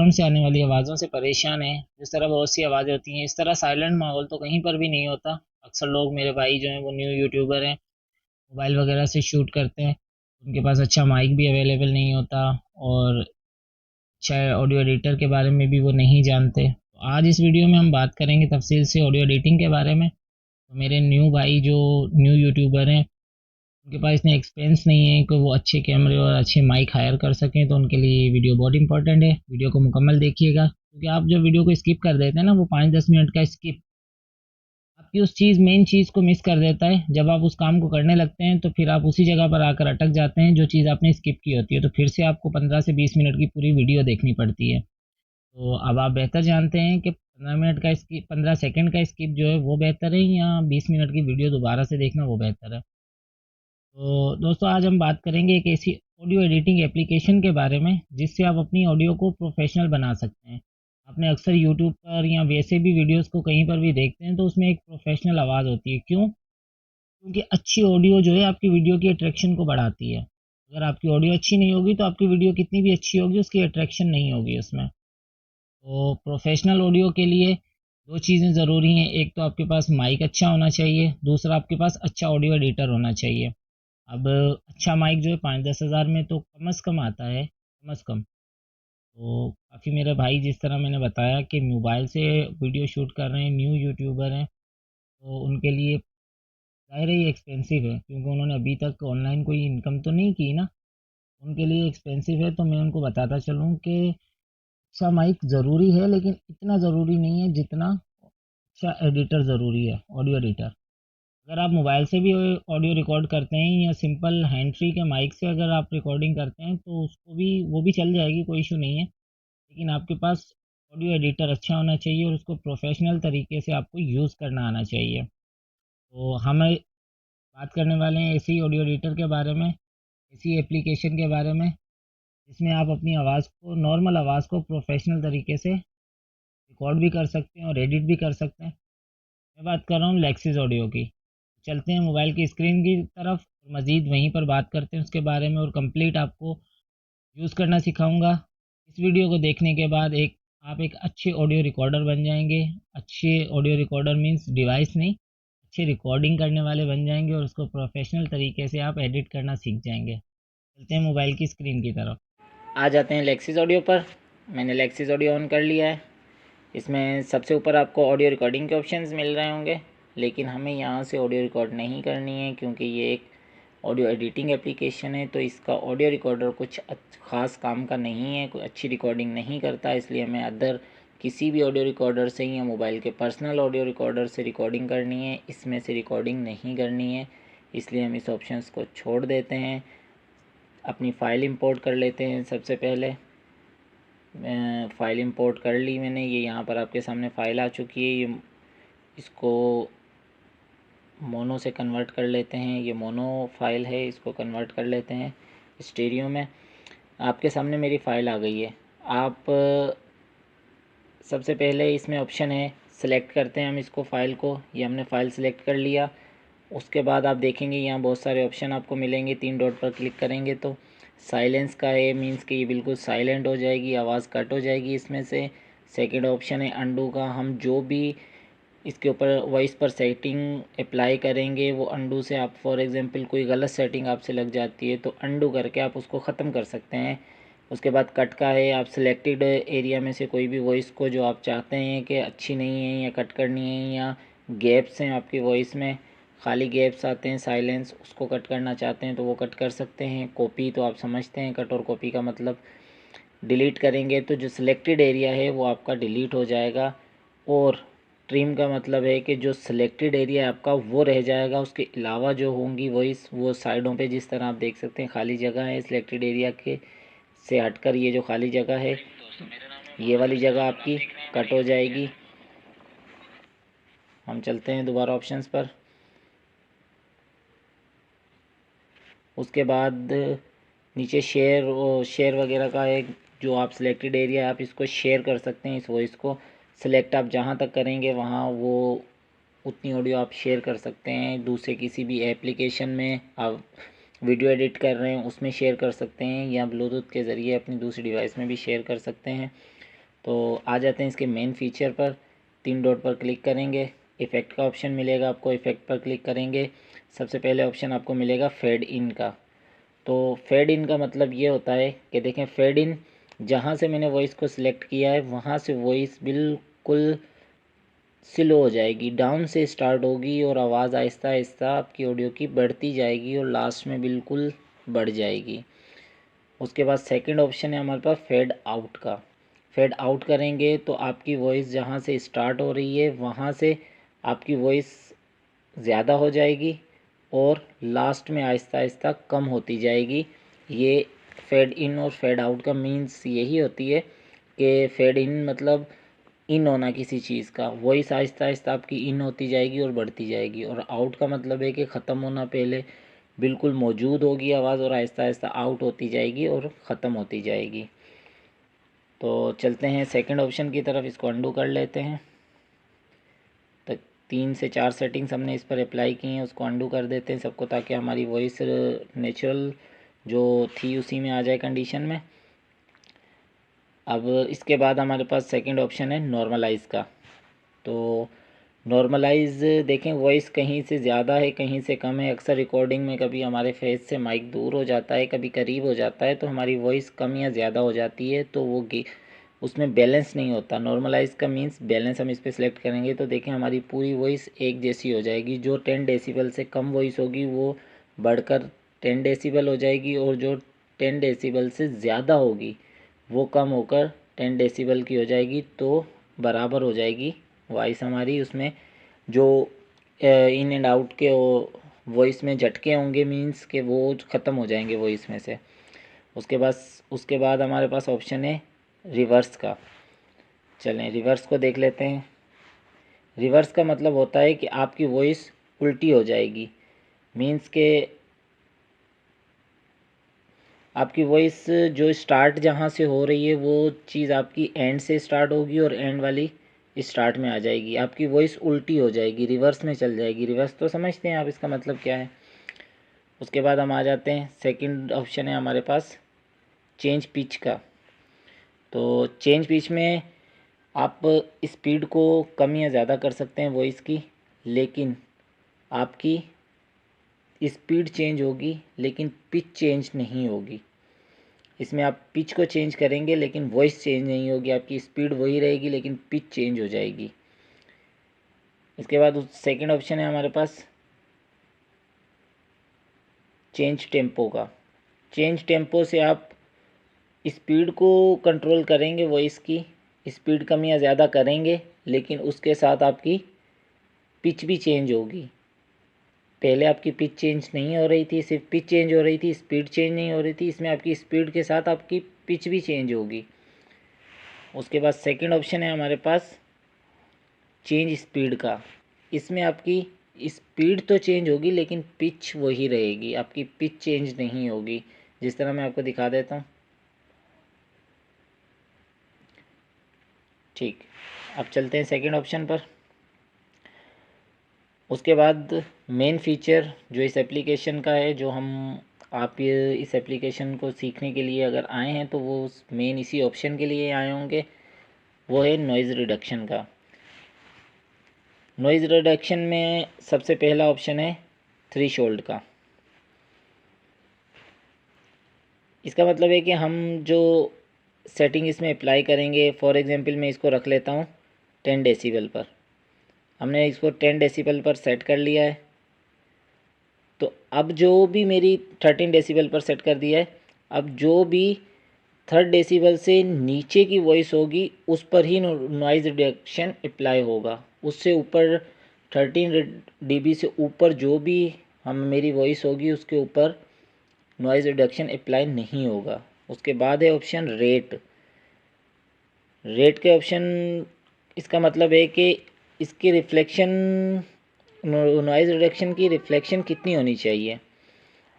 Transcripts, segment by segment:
Background से आने वाली आवाज़ों से परेशान हैं, जिस तरह बहुत सी आवाज़ें होती हैं, इस तरह साइलेंट माहौल तो कहीं पर भी नहीं होता। अक्सर लोग, मेरे भाई जो हैं वो न्यू यूट्यूबर हैं, मोबाइल वगैरह से शूट करते हैं, उनके पास अच्छा माइक भी अवेलेबल नहीं होता और अच्छा ऑडियो एडिटर के बारे में भी वो नहीं जानते। तो आज इस वीडियो में हम बात करेंगे तफसील से ऑडियो एडिटिंग के बारे में। तो मेरे न्यू भाई जो न्यू यूट्यूबर हैं, उनके पास इतने एक्सपेंस नहीं है कि वो अच्छे कैमरे और अच्छे माइक हायर कर सकें, तो उनके लिए ये वीडियो बहुत इंपॉर्टेंट है। वीडियो को मुकम्मल देखिएगा, क्योंकि आप जब वीडियो को स्किप कर देते हैं ना, वो 5-10 मिनट का स्किप आपकी उस मेन चीज़ को मिस कर देता है। जब आप उस काम को करने लगते हैं तो फिर आप उसी जगह पर आकर अटक जाते हैं जो चीज़ आपने स्किप की होती है, तो फिर से आपको 15 से 20 मिनट की पूरी वीडियो देखनी पड़ती है। तो अब आप बेहतर जानते हैं कि 15 मिनट का स्किप, 15 सेकंड का स्किप जो है वो बेहतर है, या 20 मिनट की वीडियो दोबारा से देखना वो बेहतर है। तो दोस्तों, आज हम बात करेंगे एक ऐसी ऑडियो एडिटिंग एप्लीकेशन के बारे में जिससे आप अपनी ऑडियो को प्रोफेशनल बना सकते हैं। आपने अक्सर यूट्यूब पर या वैसे भी वीडियोस को कहीं पर भी देखते हैं तो उसमें एक प्रोफेशनल आवाज़ होती है। क्यों? क्योंकि अच्छी ऑडियो जो है आपकी वीडियो की अट्रैक्शन को बढ़ाती है। अगर आपकी ऑडियो अच्छी नहीं होगी तो आपकी वीडियो कितनी भी अच्छी होगी, उसकी अट्रैक्शन नहीं होगी उसमें। तो प्रोफेशनल ऑडियो के लिए दो चीज़ें ज़रूरी हैं। एक तो आपके पास माइक अच्छा होना चाहिए, दूसरा आपके पास अच्छा ऑडियो एडिटर होना चाहिए। अब अच्छा माइक जो है 5-10 हज़ार में तो कम से कम आता है, कम से कम। तो काफ़ी मेरे भाई, जिस तरह मैंने बताया कि मोबाइल से वीडियो शूट कर रहे हैं, न्यू यूट्यूबर हैं, तो उनके लिए ज़ाहिर है ये एक्सपेंसिव है, क्योंकि उन्होंने अभी तक ऑनलाइन कोई इनकम तो नहीं की ना। उनके लिए एक्सपेंसिव है। तो मैं उनको बताता चलूँ कि अच्छा माइक ज़रूरी है, लेकिन इतना ज़रूरी नहीं है जितना अच्छा एडिटर ज़रूरी है, ऑडियो एडिटर। अगर आप मोबाइल से भी ऑडियो रिकॉर्ड करते हैं या सिंपल हैंड फ्री के माइक से अगर आप रिकॉर्डिंग करते हैं तो उसको भी, वो भी चल जाएगी, कोई इशू नहीं है। लेकिन आपके पास ऑडियो एडिटर अच्छा होना चाहिए और उसको प्रोफेशनल तरीके से आपको यूज़ करना आना चाहिए। तो हम बात करने वाले हैं ऐसी ऑडियो एडिटर के बारे में, ऐसी एप्लीकेशन के बारे में जिसमें आप अपनी आवाज़ को, नॉर्मल आवाज़ को प्रोफेशनल तरीके से रिकॉर्ड भी कर सकते हैं और एडिट भी कर सकते हैं। मैं बात कर रहा हूँ लेक्सिस ऑडियो की। चलते हैं मोबाइल की स्क्रीन की तरफ और मज़ीद वहीं पर बात करते हैं उसके बारे में, और कंप्लीट आपको यूज़ करना सिखाऊंगा। इस वीडियो को देखने के बाद आप एक अच्छे ऑडियो रिकॉर्डर बन जाएंगे। अच्छे ऑडियो रिकॉर्डर मीन्स डिवाइस नहीं, अच्छे रिकॉर्डिंग करने वाले बन जाएंगे और उसको प्रोफेशनल तरीके से आप एडिट करना सीख जाएंगे। चलते हैं मोबाइल की स्क्रीन की तरफ, आ जाते हैं लेक्सिस ऑडियो पर। मैंने लेक्सिस ऑडियो ऑन कर लिया है। इसमें सबसे ऊपर आपको ऑडियो रिकॉर्डिंग के ऑप्शंस मिल रहे होंगे, लेकिन हमें यहाँ से ऑडियो रिकॉर्ड नहीं करनी है, क्योंकि ये एक ऑडियो एडिटिंग एप्लीकेशन है। तो इसका ऑडियो रिकॉर्डर कुछ ख़ास काम का नहीं है, कोई अच्छी रिकॉर्डिंग नहीं करता। इसलिए हमें अदर किसी भी ऑडियो रिकॉर्डर से या मोबाइल के पर्सनल ऑडियो रिकॉर्डर से रिकॉर्डिंग करनी है, इसमें से रिकॉर्डिंग नहीं करनी है। इसलिए हम इस ऑप्शंस को छोड़ देते हैं। अपनी फ़ाइल इंपोर्ट कर लेते हैं। सबसे पहले फ़ाइल इंपोर्ट कर ली मैंने, ये यहाँ पर आपके सामने फ़ाइल आ चुकी है। ये इसको मोनो से कन्वर्ट कर लेते हैं। ये मोनो फाइल है, इसको कन्वर्ट कर लेते हैं स्टीरियो में। आपके सामने मेरी फ़ाइल आ गई है। आप सबसे पहले इसमें ऑप्शन है, सेलेक्ट करते हैं हम इसको, फ़ाइल को। ये हमने फ़ाइल सेलेक्ट कर लिया। उसके बाद आप देखेंगे यहाँ बहुत सारे ऑप्शन आपको मिलेंगे। 3 डॉट पर क्लिक करेंगे तो साइलेंस का है, मीन्स कि ये बिल्कुल साइलेंट हो जाएगी, आवाज़ कट हो जाएगी इसमें से। सेकंड ऑप्शन है अंडू का। हम जो भी इसके ऊपर वॉइस पर सेटिंग अप्लाई करेंगे, वो अंडू से आप, फॉर एग्ज़ाम्पल कोई गलत सेटिंग आपसे लग जाती है तो अंडू करके आप उसको ख़त्म कर सकते हैं। उसके बाद कट का है, आप सिलेक्टेड एरिया में से कोई भी वॉइस को जो आप चाहते हैं कि अच्छी नहीं है या कट करनी है, या गैप्स हैं आपकी वॉइस में, खाली गैप्स आते हैं, साइलेंस, उसको कट करना चाहते हैं तो वो कट कर सकते हैं। कॉपी तो आप समझते हैं, कट और कॉपी का मतलब। डिलीट करेंगे तो जो सिलेक्टेड एरिया है वो आपका डिलीट हो जाएगा, और ट्रिम का मतलब है कि जो सिलेक्टेड एरिया है आपका वो रह जाएगा। उसके अलावा जो होंगी वॉइस, वो साइडों पे जिस तरह आप देख सकते हैं खाली जगह है, सिलेक्टेड एरिया के से हटकर ये जो खाली जगह है, ये वाली जगह आपकी कट हो जाएगी। हम चलते हैं दोबारा ऑप्शंस पर। उसके बाद नीचे शेयर वगैरह का एक, जो आप सिलेक्टेड एरिया है आप इसको शेयर कर सकते हैं। इस वॉइस को सिलेक्ट आप जहाँ तक करेंगे वहाँ वो उतनी ऑडियो आप शेयर कर सकते हैं। दूसरे किसी भी एप्लीकेशन में आप वीडियो एडिट कर रहे हैं उसमें शेयर कर सकते हैं, या ब्लूटूथ के ज़रिए अपनी दूसरी डिवाइस में भी शेयर कर सकते हैं। तो आ जाते हैं इसके मेन फीचर पर। 3 डॉट पर क्लिक करेंगे, इफ़ेक्ट का ऑप्शन मिलेगा आपको, इफ़ेक्ट पर क्लिक करेंगे। सबसे पहले ऑप्शन आपको मिलेगा फेड इन का। तो फेड इन का मतलब ये होता है कि देखें, फेड इन जहाँ से मैंने वॉइस को सिलेक्ट किया है वहाँ से वॉइस बिल्कुल स्लो हो जाएगी, डाउन से स्टार्ट होगी और आवाज़ आहिस्ता आहिस्ता आपकी ऑडियो की बढ़ती जाएगी और लास्ट में बिल्कुल बढ़ जाएगी। उसके बाद सेकंड ऑप्शन है हमारे पास फेड आउट का। फेड आउट करेंगे तो आपकी वॉइस जहाँ से स्टार्ट हो रही है वहाँ से आपकी वॉइस ज़्यादा हो जाएगी और लास्ट में आहिस्ता आहिस्ता कम होती जाएगी। ये फेड इन और फेड आउट का मीन्स यही होती है कि फेड इन मतलब इन होना किसी चीज़ का, वॉइस आहिस्ता आहिस्ता आपकी इन होती जाएगी और बढ़ती जाएगी, और आउट का मतलब है कि ख़त्म होना, पहले बिल्कुल मौजूद होगी आवाज़ और आहिस्ता आहिस्ता आउट होती जाएगी और ख़त्म होती जाएगी। तो चलते हैं सेकंड ऑप्शन की तरफ, इसको अंडू कर लेते हैं। तो 3 से 4 सेटिंग्स हमने इस पर अप्लाई की हैं, उसको अंडू कर देते हैं सबको, ताकि हमारी वॉइस नेचुरल जो थी उसी में आ जाए कंडीशन में। अब इसके बाद हमारे पास सेकंड ऑप्शन है नॉर्मलाइज़ का। तो नॉर्मलाइज़ देखें, वॉइस कहीं से ज़्यादा है कहीं से कम है। अक्सर रिकॉर्डिंग में कभी हमारे फेस से माइक दूर हो जाता है, कभी करीब हो जाता है, तो हमारी वॉइस कम या ज़्यादा हो जाती है, तो वो उसमें बैलेंस नहीं होता। नॉर्मलाइज़ का मीन्स बैलेंस। हम इस पर सेलेक्ट करेंगे तो देखें हमारी पूरी वॉइस एक जैसी हो जाएगी। जो 10 डेसिबल से कम वॉइस होगी वो बढ़कर 10 डेसिबल हो जाएगी, और जो 10 डेसिबल से ज़्यादा होगी वो कम होकर 10 डेसिबल की हो जाएगी। तो बराबर हो जाएगी वॉइस हमारी। उसमें जो इन एंड आउट के वॉइस में झटके होंगे मीन्स के वो ख़त्म हो जाएंगे वॉइस में से। उसके बाद हमारे पास ऑप्शन है रिवर्स का। चलें रिवर्स को देख लेते हैं। रिवर्स का मतलब होता है कि आपकी वॉइस उल्टी हो जाएगी, मीन्स के आपकी वॉइस जो स्टार्ट जहाँ से हो रही है वो चीज़ आपकी एंड से स्टार्ट होगी और एंड वाली स्टार्ट में आ जाएगी। आपकी वॉइस उल्टी हो जाएगी, रिवर्स में चल जाएगी। रिवर्स तो समझते हैं आप इसका मतलब क्या है। उसके बाद हम आ जाते हैं, सेकंड ऑप्शन है हमारे पास चेंज पिच का। तो चेंज पिच में आप स्पीड को कम या ज़्यादा कर सकते हैं वॉइस की, लेकिन आपकी स्पीड चेंज होगी लेकिन पिच चेंज नहीं होगी। इसमें आप पिच को चेंज करेंगे लेकिन वॉइस चेंज नहीं होगी, आपकी स्पीड वही रहेगी लेकिन पिच चेंज हो जाएगी। इसके बाद सेकंड ऑप्शन है हमारे पास चेंज टेम्पो का। चेंज टेम्पो से आप स्पीड को कंट्रोल करेंगे, वॉइस की स्पीड कम या ज़्यादा करेंगे, लेकिन उसके साथ आपकी पिच भी चेंज होगी। पहले आपकी पिच चेंज नहीं हो रही थी, सिर्फ पिच चेंज हो रही थी, स्पीड चेंज नहीं हो रही थी। इसमें आपकी स्पीड के साथ आपकी पिच भी चेंज होगी। उसके बाद सेकंड ऑप्शन है हमारे पास चेंज स्पीड का। इसमें आपकी स्पीड तो चेंज होगी लेकिन पिच वही रहेगी, आपकी पिच चेंज नहीं होगी। जिस तरह मैं आपको दिखा देता हूँ। ठीक, अब चलते हैं सेकंड ऑप्शन पर। उसके बाद मेन फीचर जो इस एप्लीकेशन का है, जो हम आप ये इस एप्लीकेशन को सीखने के लिए अगर आए हैं तो वो मेन इसी ऑप्शन के लिए आए होंगे, वो है नॉइज़ रिडक्शन का। नॉइज़ रिडक्शन में सबसे पहला ऑप्शन है थ्रेशोल्ड का। इसका मतलब है कि हम जो सेटिंग इसमें अप्लाई करेंगे, फॉर एग्जांपल मैं इसको रख लेता हूँ 10 डेसिबल पर। हमने इसको 10 डेसिबल पर सेट कर लिया है। तो अब जो भी मेरी 13 डेसिबल पर सेट कर दिया है, अब जो भी 3rd डेसिबल से नीचे की वॉइस होगी उस पर ही नॉइज़ रिडक्शन अप्लाई होगा। उससे ऊपर 13 dB से ऊपर जो भी हम मेरी वॉइस होगी उसके ऊपर नॉइज़ रिडक्शन अप्लाई नहीं होगा। उसके बाद है ऑप्शन रेट। रेट के ऑप्शन, इसका मतलब है कि इसकी रिफ्लेक्शन, नॉइज़ रिडक्शन की रिफ्लेक्शन कितनी होनी चाहिए।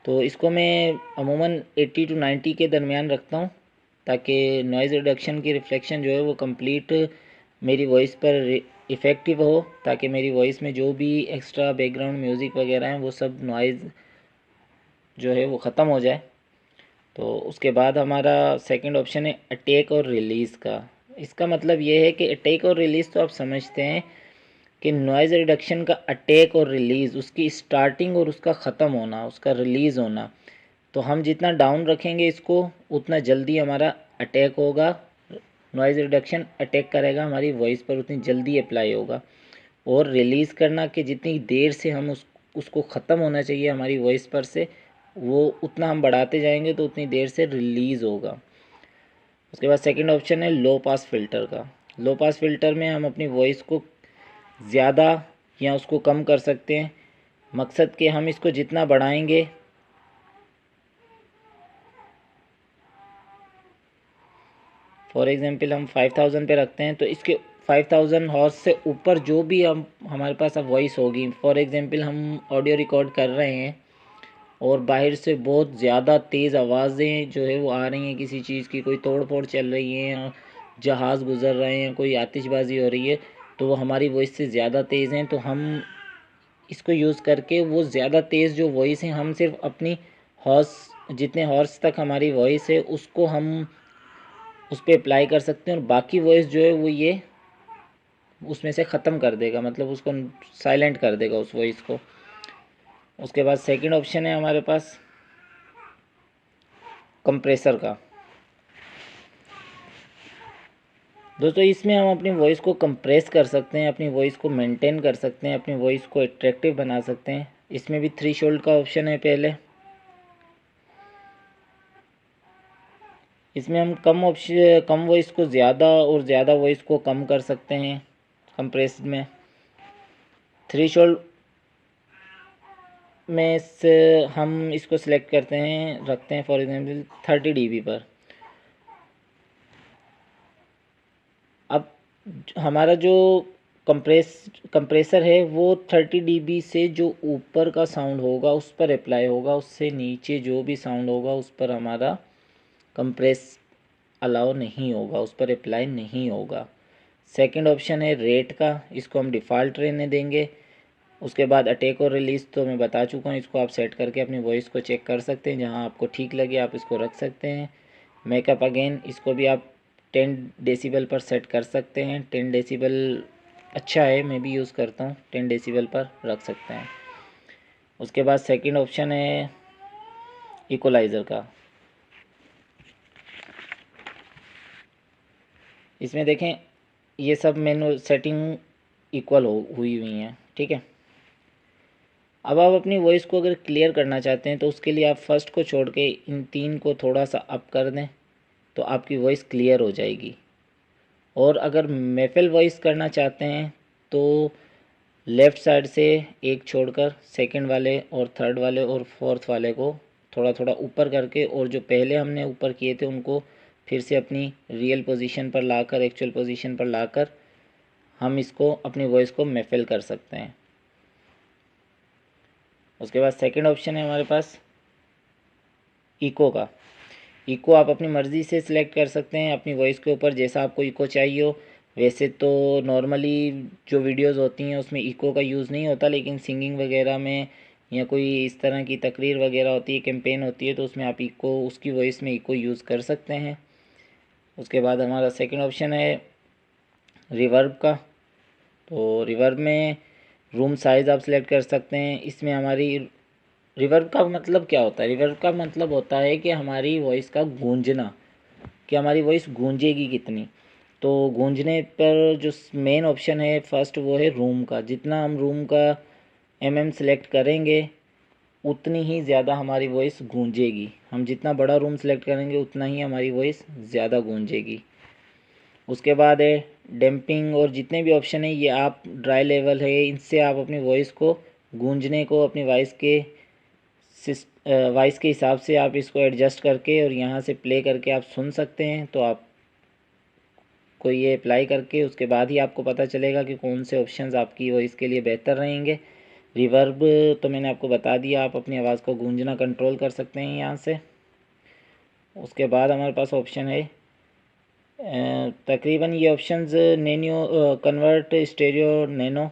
तो इसको मैं अमूमन 80 to 90 के दरमियान रखता हूँ, ताकि नॉइज़ रिडक्शन की रिफ्लेक्शन जो है वो कंप्लीट मेरी वॉइस पर इफ़ेक्टिव हो, ताकि मेरी वॉइस में जो भी एक्स्ट्रा बैकग्राउंड म्यूज़िक वगैरह हैं वो सब नॉइज़ जो है वो ख़त्म हो जाए। तो उसके बाद हमारा सेकंड ऑप्शन है अटैक और रिलीज़ का। इसका मतलब ये है कि अटैक और रिलीज़ तो आप समझते हैं कि नॉइज़ रिडक्शन का अटैक और रिलीज़, उसकी स्टार्टिंग और उसका ख़त्म होना, उसका रिलीज़ होना। तो हम जितना डाउन रखेंगे इसको उतना जल्दी हमारा अटैक होगा, नॉइज़ रिडक्शन अटैक करेगा हमारी वॉइस पर, उतनी जल्दी अप्लाई होगा। और रिलीज़ करना कि जितनी देर से हम उसको ख़त्म होना चाहिए हमारी वॉइस पर से, वो उतना हम बढ़ाते जाएंगे तो उतनी देर से रिलीज़ होगा। उसके बाद सेकंड ऑप्शन है लो पास फ़िल्टर का। लो पास फ़िल्टर में हम अपनी वॉइस को ज़्यादा या उसको कम कर सकते हैं। मकसद कि हम इसको जितना बढ़ाएंगे, फॉर एग्ज़ाम्पल हम 5000 पे रखते हैं तो इसके 5000 हॉर्स से ऊपर जो भी हम हमारे पास अब वॉइस होगी, फॉर एग्ज़ाम्पल हम ऑडियो रिकॉर्ड कर रहे हैं और बाहर से बहुत ज़्यादा तेज़ आवाज़ें जो है वो आ रही हैं किसी चीज़ की, कोई तोड़ फोड़ चल रही है, जहाज़ गुज़र रहे हैं, कोई आतिशबाज़ी हो रही है, तो वो हमारी वॉइस से ज़्यादा तेज़ हैं। तो हम इसको यूज़ करके वो ज़्यादा तेज़ जो वॉइस है, हम सिर्फ अपनी हॉर्स, जितने हॉर्स तक हमारी वॉइस है उसको हम उस पर अप्लाई कर सकते हैं और बाकी वॉइस जो है वो ये उसमें से ख़त्म कर देगा, मतलब उसको साइलेंट कर देगा उस वॉइस को। उसके बाद सेकंड ऑप्शन है हमारे पास कंप्रेसर का। दोस्तों इसमें हम अपनी वॉइस को कंप्रेस कर सकते हैं, अपनी वॉइस को मेंटेन कर सकते हैं, अपनी वॉइस को अट्रैक्टिव बना सकते हैं। इसमें भी थ्रेशोल्ड का ऑप्शन है पहले। इसमें हम कम वॉइस को ज़्यादा और ज़्यादा वॉइस को कम कर सकते हैं कंप्रेस्ड में। थ्रेशोल्ड में से हम इसको सिलेक्ट करते हैं, रखते हैं फॉर एग्जांपल 30 dB पर। अब हमारा जो कंप्रेसर है वो 30 dB से जो ऊपर का साउंड होगा उस पर अप्लाई होगा, उससे नीचे जो भी साउंड होगा उस पर हमारा कंप्रेस अलाउ नहीं होगा, उस पर अप्लाई नहीं होगा। सेकंड ऑप्शन है रेट का, इसको हम डिफ़ॉल्ट रहने देंगे। उसके बाद अटैक और रिलीज़ तो मैं बता चुका हूँ, इसको आप सेट करके अपनी वॉइस को चेक कर सकते हैं, जहाँ आपको ठीक लगे आप इसको रख सकते हैं। मेकअप अगेन, इसको भी आप 10 डेसिबल पर सेट कर सकते हैं। 10 डेसिबल अच्छा है, मैं भी यूज़ करता हूँ, 10 डेसिबल पर रख सकते हैं। उसके बाद सेकंड ऑप्शन है इक्वलाइज़र का। इसमें देखें ये सब मेनू सेटिंग इक्वल हुई हुई हैं, ठीक है। अब आप अपनी वॉइस को अगर क्लियर करना चाहते हैं तो उसके लिए आप फर्स्ट को छोड़ के इन तीन को थोड़ा सा अप कर दें तो आपकी वॉइस क्लियर हो जाएगी। और अगर मेफल वॉइस करना चाहते हैं तो लेफ़्ट साइड से एक छोड़कर सेकंड वाले और थर्ड वाले और फोर्थ वाले को थोड़ा थोड़ा ऊपर करके, और जो पहले हमने ऊपर किए थे उनको फिर से अपनी रियल पोजीशन पर लाकर, एक्चुअल पोजीशन पर लाकर हम इसको अपनी वॉइस को मेफल कर सकते हैं। उसके बाद सेकंड ऑप्शन है हमारे पास इको का। इको आप अपनी मर्ज़ी से सिलेक्ट कर सकते हैं अपनी वॉइस के ऊपर, जैसा आपको इको चाहिए हो। वैसे तो नॉर्मली जो वीडियोस होती हैं उसमें इको का यूज़ नहीं होता, लेकिन सिंगिंग वगैरह में या कोई इस तरह की तकरीर वगैरह होती है, कैंपेन होती है, तो उसमें आप इको, उसकी वॉइस में इको यूज़ कर सकते हैं। उसके बाद हमारा सेकंड ऑप्शन है रिवर्ब का। तो रिवर्ब में रूम साइज़ आप सिलेक्ट कर सकते हैं। इसमें हमारी रिवर्ब का मतलब क्या होता है? रिवर्ब का मतलब होता है कि हमारी वॉइस का गूंजना, कि हमारी वॉइस गूंजेगी कितनी। तो गूंजने पर जो मेन ऑप्शन है फर्स्ट वो है रूम का। जितना हम रूम का सेलेक्ट करेंगे उतनी ही ज़्यादा हमारी वॉइस गूंजेगी। हम जितना बड़ा रूम सेलेक्ट करेंगे उतना ही हमारी वॉइस ज़्यादा गूंजेगी। उसके बाद है डैम्पिंग, और जितने भी ऑप्शन है ये आप ड्राई लेवल है, इनसे आप अपनी वॉइस को गूंजने को अपनी वॉइस के हिसाब से आप इसको एडजस्ट करके और यहाँ से प्ले करके आप सुन सकते हैं। तो आप को ये अप्लाई करके उसके बाद ही आपको पता चलेगा कि कौन से ऑप्शंस आपकी वॉइस के लिए बेहतर रहेंगे। रिवर्ब तो मैंने आपको बता दिया, आप अपनी आवाज़ को गूंजना कंट्रोल कर सकते हैं यहाँ से। उसके बाद हमारे पास ऑप्शन है तकरीबन ये options nano convert stereo nano.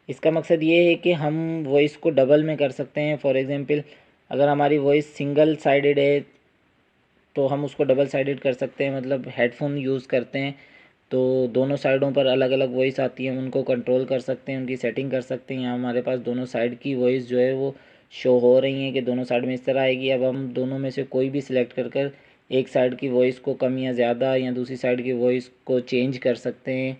इसका मकसद ये है कि हम वॉइस को डबल में कर सकते हैं। फॉर एग्ज़ाम्पल अगर हमारी वॉइस सिंगल साइडेड है तो हम उसको डबल साइडेड कर सकते हैं, मतलब हेडफोन यूज़ करते हैं तो दोनों साइडों पर अलग अलग वॉइस आती है, उनको कंट्रोल कर सकते हैं, उनकी सेटिंग कर सकते हैं। यहाँ हमारे पास दोनों साइड की वॉइस जो है वो शो हो रही हैं कि दोनों साइड में इस तरह आएगी। अब हम दोनों में से कोई भी सिलेक्ट कर एक साइड की वॉइस को कम या ज़्यादा या दूसरी साइड की वॉइस को चेंज कर सकते हैं।